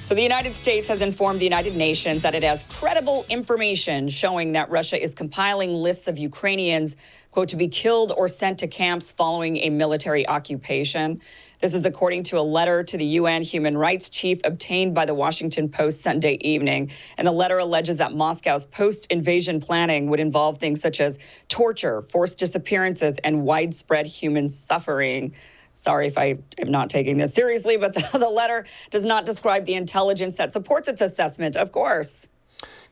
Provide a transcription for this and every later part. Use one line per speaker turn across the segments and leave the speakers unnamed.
So the United States has informed the United Nations that it has credible information showing that Russia is compiling lists of Ukrainians, quote, to be killed or sent to camps following a military occupation. This is according to a letter to the UN human rights chief obtained by the Washington Post Sunday evening. And the letter alleges that Moscow's post-invasion planning would involve things such as torture, forced disappearances, and widespread human suffering. Sorry if I am not taking this seriously, but the letter does not describe the intelligence that supports its assessment, of course.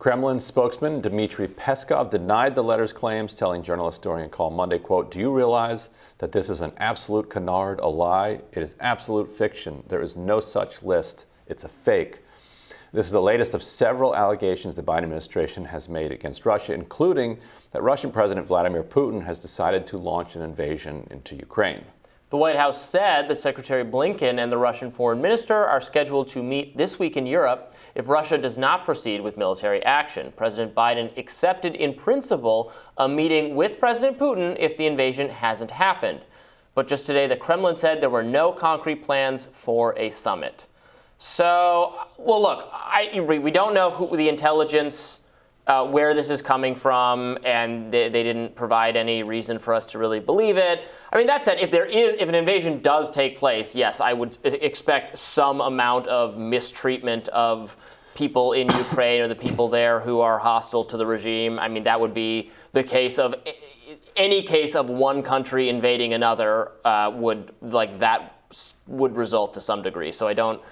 Kremlin spokesman Dmitry Peskov denied the letter's claims, telling journalists during a call Monday, quote, "Do you realize that this is an absolute canard, a lie? It is absolute fiction. There is no such list. It's a fake." This is the latest of several allegations the Biden administration has made against Russia, including that Russian President Vladimir Putin has decided to launch an invasion into Ukraine.
The White House said that Secretary Blinken and the Russian foreign minister are scheduled to meet this week in Europe if Russia does not proceed with military action. President Biden accepted in principle a meeting with President Putin if the invasion hasn't happened. But just today, the Kremlin said there were no concrete plans for a summit. So, well, look, we don't know who the intelligence, where this is coming from, and they didn't provide any reason for us to really believe it. I mean, that said, if an invasion does take place, yes, I would expect some amount of mistreatment of people in Ukraine or the people there who are hostile to the regime. I mean, that would be the case of any case of one country invading another would result to some degree. So I don't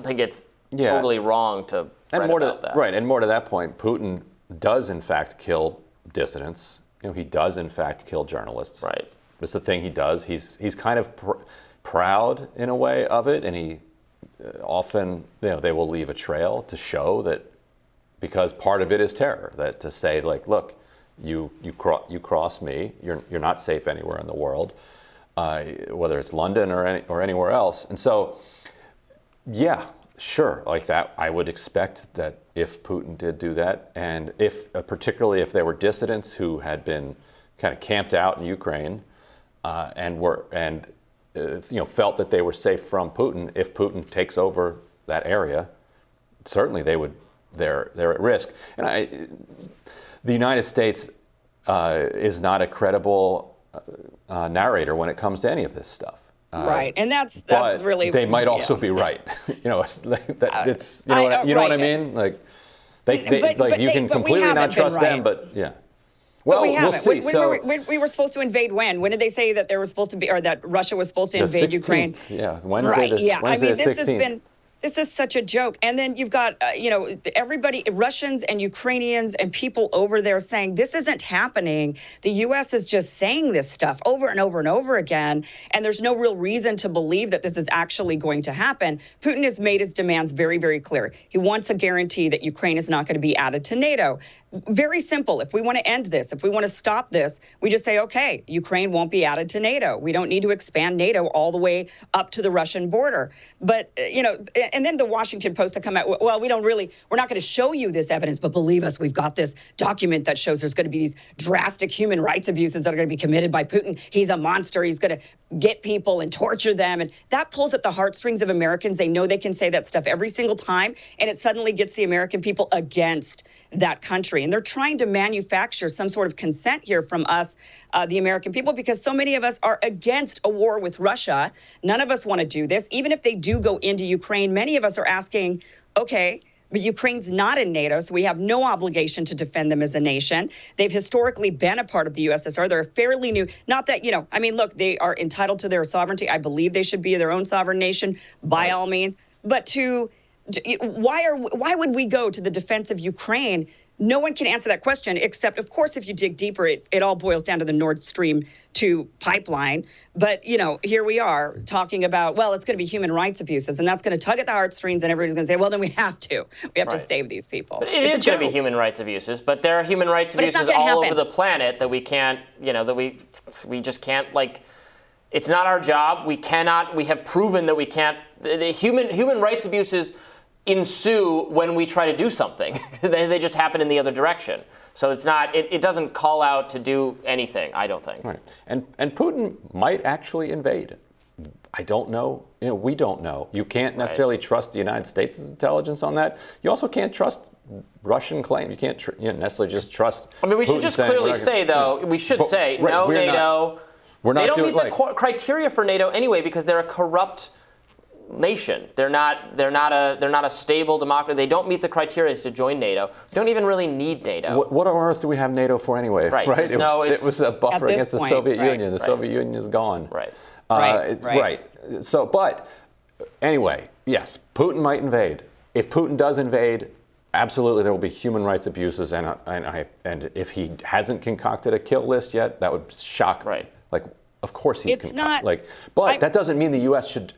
think it's totally wrong to fret about that.
Right, and more to that point, Putin does in fact kill dissidents. You know, he does in fact kill journalists.
Right.
It's the thing he does. He's kind of proud in a way of it, and he often, they will leave a trail to show that, because part of it is terror, that to say like, look, you cross me, you're not safe anywhere in the world, whether it's London or anywhere else. And so, yeah, sure, like that, I would expect that if Putin did do that, and if particularly if there were dissidents who had been kind of camped out in Ukraine and felt that they were safe from Putin, if Putin takes over that area, certainly they're at risk. And the United States is not a credible narrator when it comes to any of this stuff.
Right, and that's really.
They might also be right. You know what I mean? Like you can completely not trust them, but yeah. Well, we'll see.
We were supposed to invade when? When did they say that they were supposed to be, or that Russia was supposed to invade Ukraine?
Yeah, Wednesday the 16th.
This is such a joke. And then you've got, everybody, Russians and Ukrainians and people over there saying this isn't happening. The U.S. is just saying this stuff over and over and over again. And there's no real reason to believe that this is actually going to happen. Putin has made his demands very, very clear. He wants a guarantee that Ukraine is not going to be added to NATO. Very simple. If we want to end this, if we want to stop this, we just say, okay, Ukraine won't be added to NATO. We don't need to expand NATO all the way up to the Russian border. But, and then the Washington Post have come out, well, we're not going to show you this evidence, but believe us, we've got this document that shows there's going to be these drastic human rights abuses that are going to be committed by Putin. He's a monster. He's going to get people and torture them. And that pulls at the heartstrings of Americans. They know they can say that stuff every single time, and it suddenly gets the American people against that country. And they're trying to manufacture some sort of consent here from us, the American people, because so many of us are against a war with Russia. None of us want to do this. Even if they do go into Ukraine, many of us are asking, okay, but Ukraine's not in NATO, so we have no obligation to defend them as a nation. They've historically been a part of the USSR. They're fairly new. Not that, look, they are entitled to their sovereignty. I believe they should be their own sovereign nation by all means. But why would we go to the defense of Ukraine? No one can answer that question, except, of course, if you dig deeper, it all boils down to the Nord Stream 2 pipeline. But, here we are talking about, well, it's going to be human rights abuses, and that's going to tug at the heartstrings, and everybody's going to say, well, then we have to. We have to save these people.
But it is going to be human rights abuses, but there are human rights abuses all over the planet that we can't, that we just can't, it's not our job. We have proven that we can't. The human rights abuses ensue when we try to do something. They just happen in the other direction. So it's not. It doesn't call out to do anything, I don't think.
Right. And Putin might actually invade. I don't know. We don't know. You can't necessarily trust the United States' intelligence on that. You also can't trust Russian claim. You can't necessarily just trust.
I mean, we should
Putin
just
saying,
clearly say, though, we should say, no, NATO. They don't meet the criteria for NATO anyway because they're a corrupt nation. They're not a stable democracy. They don't meet the criteria to join NATO. They don't even really need NATO.
What on earth do we have NATO for anyway?
Right.
It was a buffer against the Soviet Union. The Soviet Union is gone.
Right.
Right. So, but anyway, yes, Putin might invade. If Putin does invade, absolutely there will be human rights abuses, and if he hasn't concocted a kill list yet, that would shock me.
Right.
Like, of course he's
concocted.
But that doesn't mean the U.S. should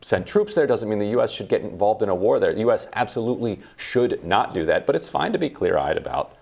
send troops there. Doesn't mean the U.S. should get involved in a war there. The U.S. absolutely should not do that. But it's fine to be clear-eyed about,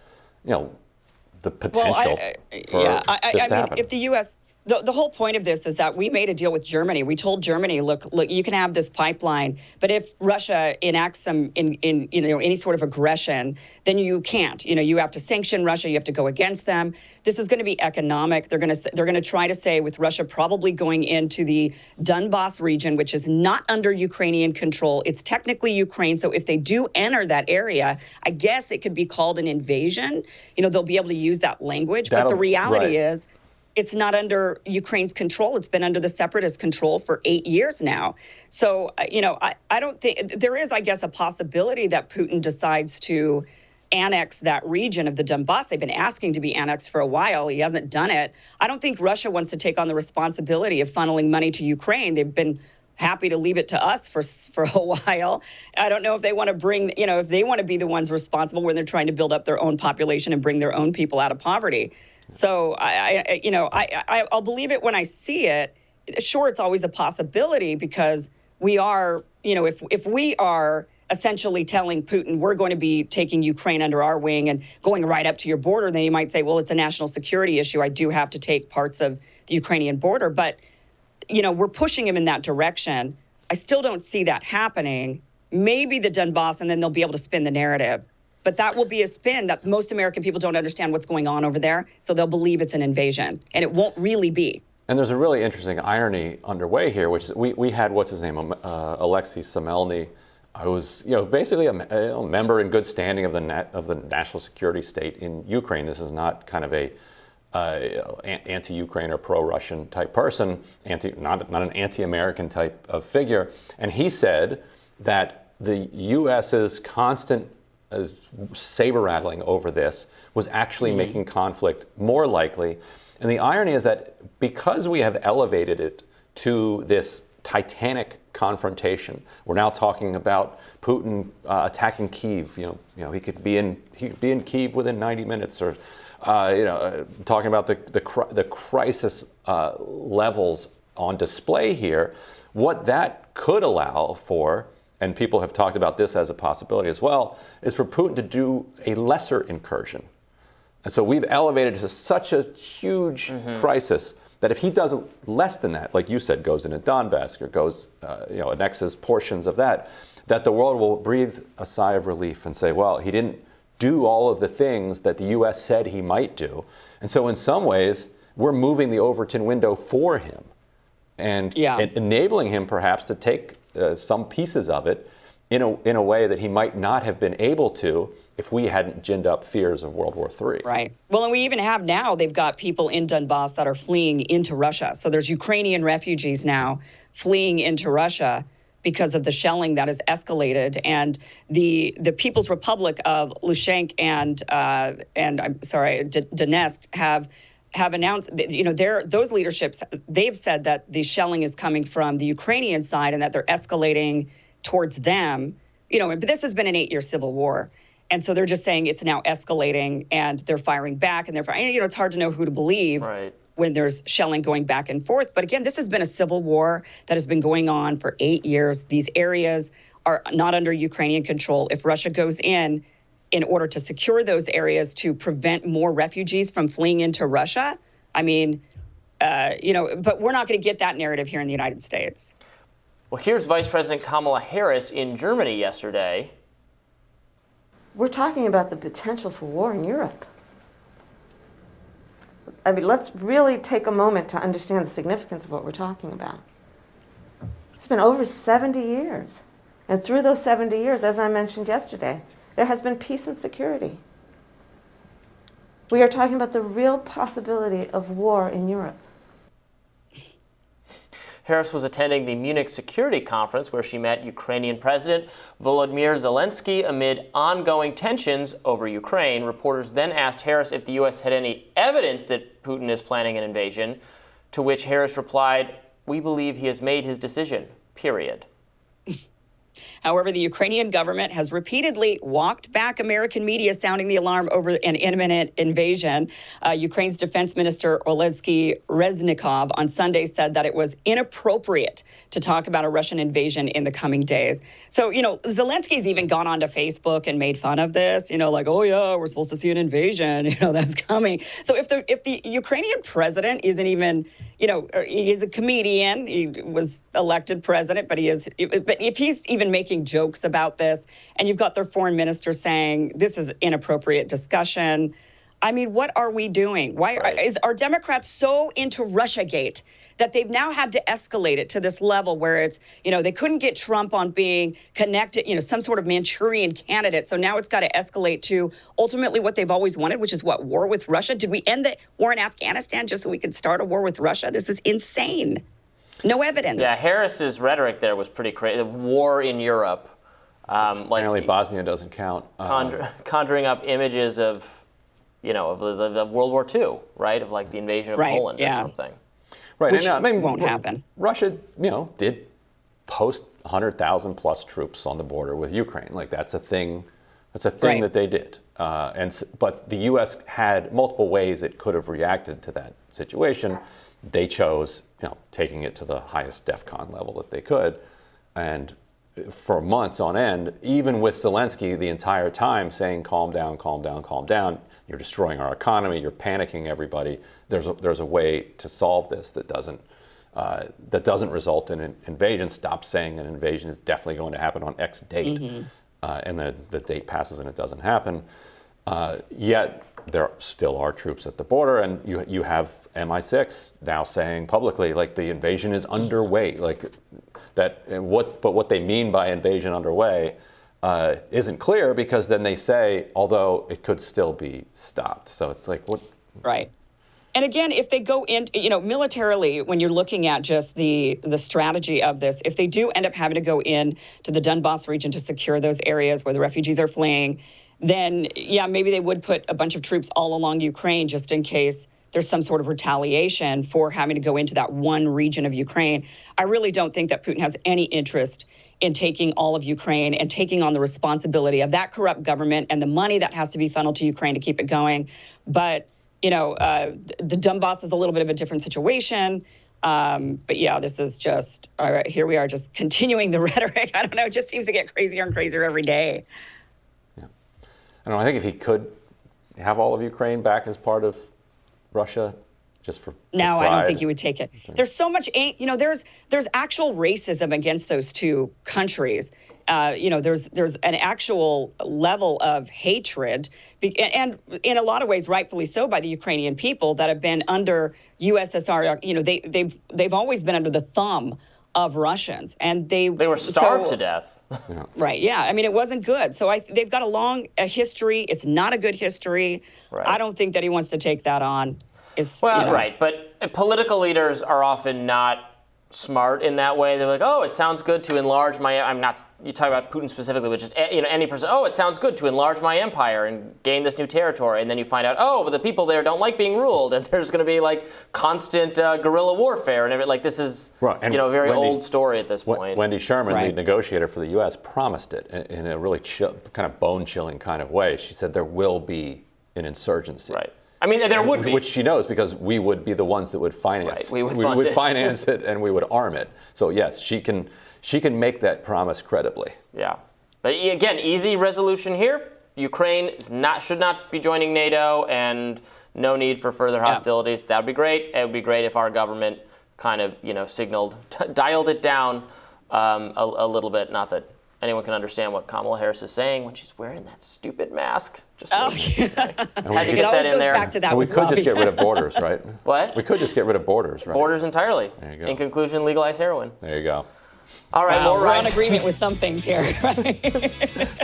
the potential for this to happen.
If the U.S. The whole point of this is that we made a deal with Germany. We told Germany, look, you can have this pipeline, but if Russia enacts some any sort of aggression, then you can't. You have to sanction Russia. You have to go against them. This is going to be economic. They're going to try to say, with Russia probably going into the Donbas region, which is not under Ukrainian control. It's technically Ukraine. So if they do enter that area, I guess it could be called an invasion. They'll be able to use that language. But the reality is, it's not under Ukraine's control. It's been under the separatist control for 8 years now. So, I don't think there is, I guess, a possibility that Putin decides to annex that region of the Donbass. They've been asking to be annexed for a while. He hasn't done it. I don't think Russia wants to take on the responsibility of funneling money to Ukraine. They've been happy to leave it to us for a while. I don't know if they want to bring, if they want to be the ones responsible when they're trying to build up their own population and bring their own people out of poverty. So I'll believe it when I see it. Sure, it's always a possibility because we are, if we are essentially telling Putin we're going to be taking Ukraine under our wing and going right up to your border, then you might say, well, it's a national security issue. I do have to take parts of the Ukrainian border, but we're pushing him in that direction. I still don't see that happening. Maybe the Donbass, and then they'll be able to spin the narrative. But that will be a spin that most American people don't understand what's going on over there, so they'll believe it's an invasion, and it won't really be.
And there's a really interesting irony underway here, which is we had, what's his name, Alexei Nikolsky, who was basically a member in good standing of the national security state in Ukraine. This is not kind of a anti-Ukraine or pro-Russian type person, not an anti-American type of figure. And he said that the U.S.'s constant saber rattling over this was actually making conflict more likely. And the irony is that because we have elevated it to this titanic confrontation, we're now talking about Putin attacking Kyiv. He could be in Kyiv within 90 minutes, or talking about the crisis levels on display here. What that could allow for, and people have talked about this as a possibility as well, is for Putin to do a lesser incursion. And so we've elevated to such a huge crisis that if he does less than that, like you said, goes into Donbass or goes, annexes portions of that the world will breathe a sigh of relief and say, well, he didn't do all of the things that the U.S. said he might do. And so in some ways, we're moving the Overton window for him and enabling him perhaps to take some pieces of it in a way that he might not have been able to if we hadn't ginned up fears of World War III.
Right. Well, and we even have now, they've got people in Donbass that are fleeing into Russia. So there's Ukrainian refugees now fleeing into Russia because of the shelling that has escalated. And the People's Republic of Luhansk and I'm sorry, Donetsk have announced that, those leaderships, they've said that the shelling is coming from the Ukrainian side and that they're escalating towards them. But this has been an 8-year civil war. And so they're just saying it's now escalating and they're firing back and they're firing. It's hard to know who to believe when there's shelling going back and forth. But again, this has been a civil war that has been going on for 8 years. These areas are not under Ukrainian control. If Russia goes in order to secure those areas to prevent more refugees from fleeing into Russia, but we're not going to get that narrative here in the United States.
Well, here's Vice President Kamala Harris in Germany yesterday.
We're talking about the potential for war in Europe. Let's really take a moment to understand the significance of what we're talking about. It's been over 70 years. And through those 70 years, as I mentioned yesterday, there has been peace and security. We are talking about the real possibility of war in Europe.
Harris was attending the Munich Security Conference where she met Ukrainian President Volodymyr Zelensky amid ongoing tensions over Ukraine. Reporters then asked Harris if the U.S. had any evidence that Putin is planning an invasion, to which Harris replied, "We believe he has made his decision, period."
However, the Ukrainian government has repeatedly walked back American media sounding the alarm over an imminent invasion. Ukraine's Defense Minister Alexei Reznikov on Sunday said that it was inappropriate to talk about a Russian invasion in the coming days. So, Zelensky's even gone onto Facebook and made fun of this, like, oh, yeah, we're supposed to see an invasion, that's coming. So if the Ukrainian president isn't even, he's a comedian, he was elected president, but if he's even making jokes about this, and you've got their foreign minister saying this is inappropriate discussion. I mean, what are we doing? Why are Democrats so into Russiagate that they've now had to escalate it to this level where it's, they couldn't get Trump on being connected, some sort of Manchurian candidate. So now it's got to escalate to ultimately what they've always wanted, which is what? War with Russia? Did we end the war in Afghanistan just so we could start a war with Russia? This is insane. No evidence.
Yeah, Harris's rhetoric there was pretty crazy. The war in Europe.
Apparently Bosnia doesn't count.
Conjuring up images of, of World War II, right? Of like the invasion of Poland or something.
Right.
Which won't happen.
Russia, did post 100,000 plus troops on the border with Ukraine. Like that's a thing. That's a thing that they did. But the U.S. had multiple ways it could have reacted to that situation. They chose, taking it to the highest DEFCON level that they could. And for months on end, even with Zelensky the entire time saying, calm down, calm down, calm down. You're destroying our economy. You're panicking everybody. There's a way to solve this that doesn't result in an invasion. Stop saying an invasion is definitely going to happen on X date. And then the date passes and it doesn't happen. Yet there still are troops at the border, and you have MI6 now saying publicly, like, the invasion is underway, like that. But what they mean by invasion underway isn't clear, because then they say, although it could still be stopped. So it's like, what?
Right. And again, if they go in, militarily, when you're looking at just the strategy of this, if they do end up having to go in to the Donbas region to secure those areas where the refugees are fleeing, then, yeah, maybe they would put a bunch of troops all along Ukraine just in case there's some sort of retaliation for having to go into that one region of Ukraine. I really don't think that Putin has any interest in taking all of Ukraine and taking on the responsibility of that corrupt government and the money that has to be funneled to Ukraine to keep it going. But, the Donbas is a little bit of a different situation. But yeah, this is just, all right, here we are just continuing the rhetoric. I don't know, it just seems to get crazier and crazier every day.
I don't know, I think if he could have all of Ukraine back as part of Russia, just for
No,
pride.
I don't think he would take it. There's so much, there's actual racism against those two countries. There's an actual level of hatred, and in a lot of ways, rightfully so, by the Ukrainian people that have been under USSR. They've always been under the thumb of Russians, and they
were starved to death.
Yeah.
Right. Yeah. I mean, it wasn't good. So they've got a history. It's not a good history.
Right.
I don't think that he wants to take that on.
Right. But political leaders are often not smart in that way. They're like, oh, it sounds good to enlarge you talk about Putin specifically, which is, any person, oh, it sounds good to enlarge my empire and gain this new territory. And then you find out, oh, but the people there don't like being ruled. And there's going to be like constant guerrilla warfare. And like, this is, a very old story at this point.
Wendy Sherman, lead negotiator for the U.S., promised it in a really kind of bone-chilling kind of way. She said there will be an insurgency.
Right. I mean, there would be.
Which she knows, because we would be the ones that would finance.
Right. We
would finance it, and we would arm it. So yes, she can make that promise credibly.
Yeah. But again, easy resolution here. Ukraine should not be joining NATO, and no need for further hostilities. That would be great. It would be great if our government kind of, dialed it down a little bit. Not that anyone can understand what Kamala Harris is saying when she's wearing that stupid mask.
Yeah.
Had to get that in there.
Back to that.
And we could just get rid of borders, right?
What?
We could just get rid of borders, right?
Borders entirely.
There you go.
In conclusion, legalize heroin.
There you go.
All right,
Wow,
more
we're on
rising.
agreement with some things here.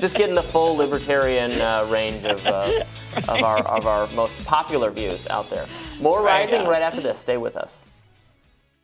Just getting the full libertarian range of our most popular views out there. More rising right after this. Stay with us.